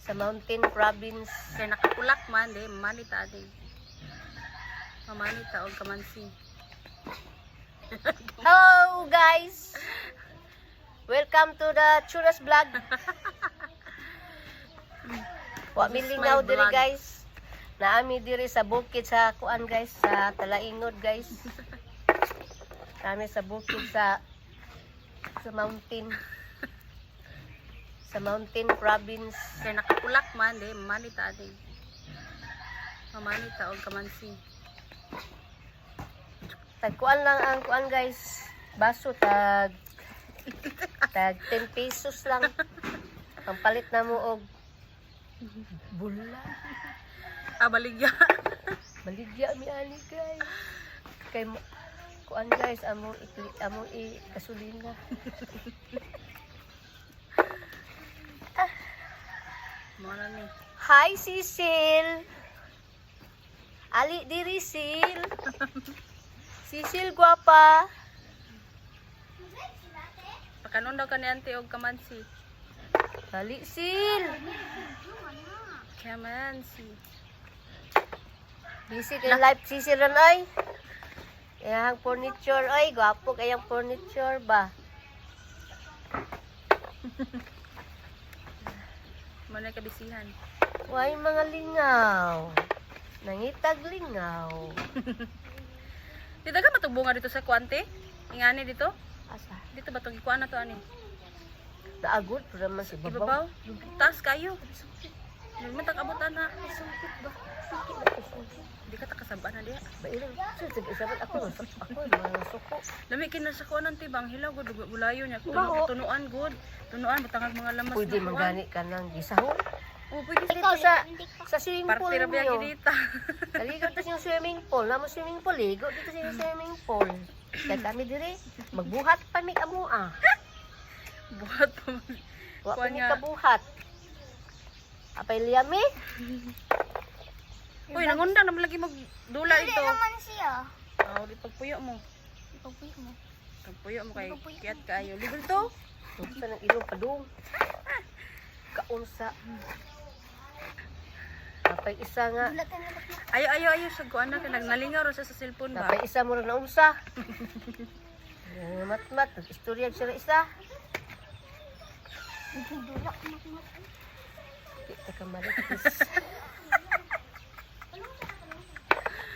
sa Mountain Province. Kaya nakapulak man, di, mamanita din. Mamanita o kamansi. Hello guys! Welcome to the Churas Vlog. Wa This is milingaw my diri vlog. guys. Naami diri sa bukid sa kuan guys, sa Talaingod guys. Kami sa bukid sa mountain. Sa Mountain Province. Kaya nakapulak man, di, mamanita din. Mamanita o kamansi. Tagkuan lang ang kuan guys. Baso tag 10 pesos lang. Ang palit na mo og bula. Baligya. Baligya mi ani guys. Kay kuan guys amo i gasolina. Mana ni. Hi Cecil. Ali diri Sil. Cecil guwapa. Pakanon daw ka ni ante og kamansi. Ali Sil. Kamansi. Busy kay live Cecil ron ay. Yang furniture ay guwapo kayang furniture ba. Mana kabisihan. Way mga lingaw. Nangitag lingaw. Dito ka matubunga dito sa kuante? Ingani dito? Asa? Dito ba itong ikuan na to ani? Naagod pero man si Ibabaw? Taas kayo. Naman takabutan na. Sungkit ba? Sungkit ba? Sungkit. Di ka takasaba na diya. Ba ilang? Sabi ako mga suko. Lami kina sa kuanan ti bang hilaw gud gulayo niya. Baho. Tunuan gud. Tunuan batang mga lamas. Pwede na kuan. magani ka ng gisahon. Oh, pwede Ikaw sa swimming pool Parte ra biya niyo. gidita. Kaligo to yung swimming pool. Namo swimming pool. Ligo dito sa swimming pool. Kaya kami dire. Magbuhat pa mi kamo ah. Buhat pa. Wa pa Kuan mi nga. kabuhat. Apay liyami? Uy, nangundang naman lagi magdula ito. naman siya. Oh, di pagpuyo mo. Ipagpuyo mo. Pagpuyo mo kay kiyat kayo. Libre to. Sa nang ilong padung. Kaunsa. Apay isa nga. Bulatan na ba't Ayo sa kuan na kay nagnalingaw ra siya sa cellphone ba. Apay isa mo rin na unsa. Mat-mat. Istorya siya isa. nagdulak mo? Di ta ka maritis.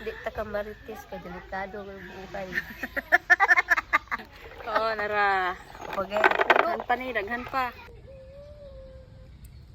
Di ta ka maritis. Kaya delikado ng buhay. Oo, nara. Okay. Daghan pa ni, daghan pa.